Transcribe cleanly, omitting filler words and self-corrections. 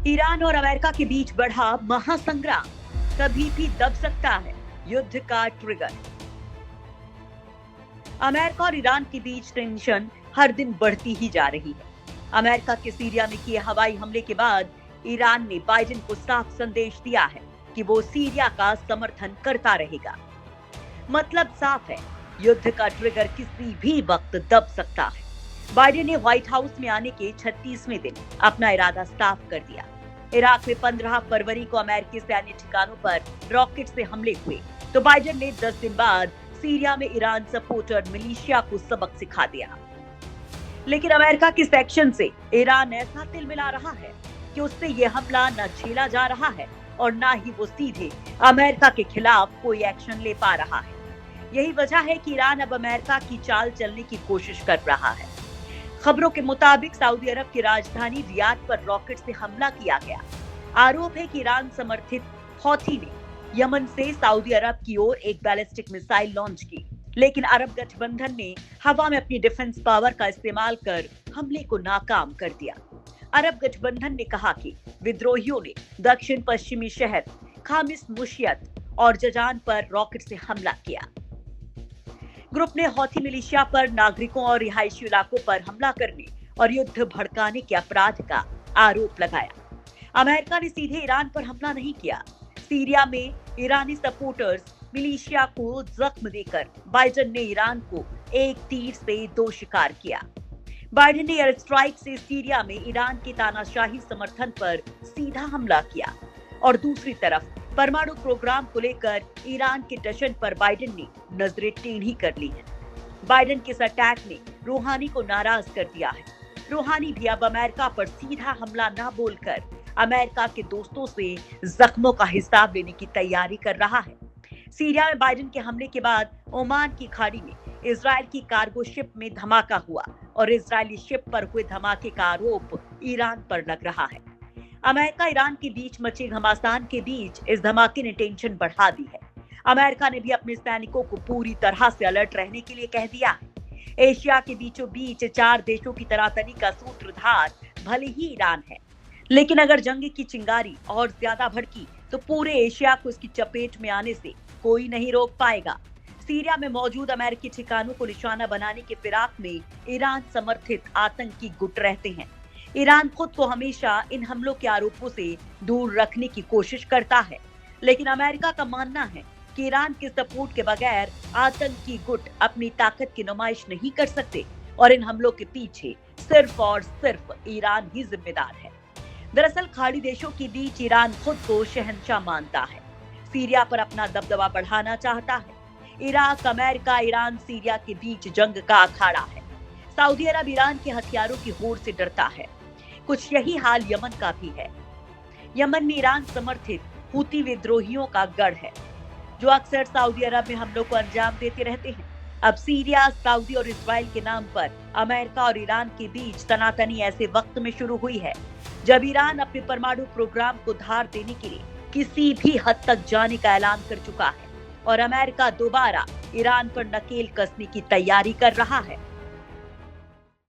Iran और America के बीच बढ़ा महासंग्राम, कभी भी दब सकता है युद्ध का ट्रिगर। अमेरिका और ईरान के बीच टेंशन हर दिन बढ़ती ही जा रही है। अमेरिका के सीरिया में किए हवाई हमले के बाद ईरान ने बाइडेन को साफ संदेश दिया है कि वो सीरिया का समर्थन करता रहेगा। मतलब साफ है, युद्ध का ट्रिगर किसी भी वक्त दब सकता है। बाइडेन ने व्हाइट हाउस में आने के 36वें दिन अपना इरादा साफ कर दिया। इराक में 15 फरवरी को अमेरिकी सैन्य ठिकानों पर रॉकेट से हमले हुए, तो बाइडेन ने 10 दिन बाद सीरिया में ईरान सपोर्टर मिलिशिया को सबक सिखा दिया। लेकिन अमेरिका के सेक्शन से ईरान ऐसा तिलमिला रहा है कि उससे यह हमला न झेला जा रहा है और न ही वो सीधे अमेरिका के खिलाफ कोई एक्शन ले पा रहा है। यही वजह है कि ईरान अब अमेरिका की चाल चलने की कोशिश कर रहा है। खबरों के मुताबिक सऊदी अरब की राजधानी रियाद पर रॉकेट से हमला किया गया। आरोप है कि ईरान समर्थित हौथी ने यमन से सऊदी अरब की ओर एक बैलिस्टिक मिसाइल लॉन्च की, लेकिन अरब गठबंधन ने हवा में अपनी डिफेंस पावर का इस्तेमाल कर हमले को नाकाम कर दिया। अरब गठबंधन ने कहा कि विद्रोहियों ने दक्षिण पश्चिमी शहर खामिस मुशियत और जजान पर रॉकेट से हमला किया। ग्रुप ने हौथी मिलिशिया पर नागरिकों और रिहायशी इलाकों पर हमला करने और युद्ध भड़काने के अपराध का आरोप लगाया। अमेरिका ने सीधे ईरान पर हमला नहीं किया। सीरिया में ईरानी सपोर्टर्स मिलिशिया को जख्म देकर बाइडेन ने ईरान को एक तीर से 2 शिकार किया। बाइडेन ने एयर स्ट्राइक से सीरिया में ईरान के तानाशाही समर्थन पर सीधा हमला किया और दूसरी तरफ परमाणु प्रोग्राम को लेकर ईरान के जश्न पर बाइडेन ने नजरें टेढ़ी कर ली हैं। बाइडेन के इस अटैक ने रूहानी को नाराज कर दिया है। रूहानी भी अब अमेरिका पर सीधा हमला न बोलकर अमेरिका के दोस्तों से जख्मों का हिसाब लेने की तैयारी कर रहा है। सीरिया में बाइडेन के हमले के बाद ओमान की खाड़ी में इजरायल की कार्गो शिप में धमाका हुआ और इजरायली शिप पर हुए धमाके का आरोप ईरान पर लग रहा है। अमेरिका ईरान के बीच मचे घमासान के बीच इस धमाके ने टेंशन बढ़ा दी है। अमेरिका ने भी अपने सैनिकों को पूरी तरह से अलर्ट रहने के लिए कह दिया है। एशिया के बीचों बीच 4 देशों की तनातनी का सूत्रधार भले ही ईरान है, लेकिन अगर जंग की चिंगारी और ज्यादा भड़की तो पूरे एशिया को इसकी चपेट में आने से कोई नहीं रोक पाएगा। सीरिया में मौजूद अमेरिकी ठिकानों को निशाना बनाने के फिराक में ईरान समर्थित आतंकी गुट रहते हैं। ईरान खुद को हमेशा इन हमलों के आरोपों से दूर रखने की कोशिश करता है, लेकिन अमेरिका का मानना है कि ईरान के सपोर्ट के बगैर आतंकी गुट अपनी ताकत की नुमाइश नहीं कर सकते और इन हमलों के पीछे सिर्फ और सिर्फ ईरान ही जिम्मेदार है। दरअसल खाड़ी देशों के बीच ईरान खुद को शहंशाह मानता है, सीरिया पर अपना दबदबा बढ़ाना चाहता है। इराक, अमेरिका, ईरान, सीरिया के बीच जंग का अखाड़ा है। सऊदी अरब ईरान के हथियारों की होड़ से डरता है। कुछ यही हाल यमन का भी है। यमन में ईरान समर्थित हूती विद्रोहियों का गढ़ है, जो अक्सर सऊदी अरब में हमलों को अंजाम देते रहते हैं। अब सीरिया, सऊदी और इजराइल के नाम पर अमेरिका और ईरान के बीच तनातनी ऐसे वक्त में शुरू हुई है जब ईरान अपने परमाणु प्रोग्राम को धार देने के लिए किसी भी हद तक जाने का ऐलान कर चुका है और अमेरिका दोबारा ईरान पर नकेल कसने की तैयारी कर रहा है।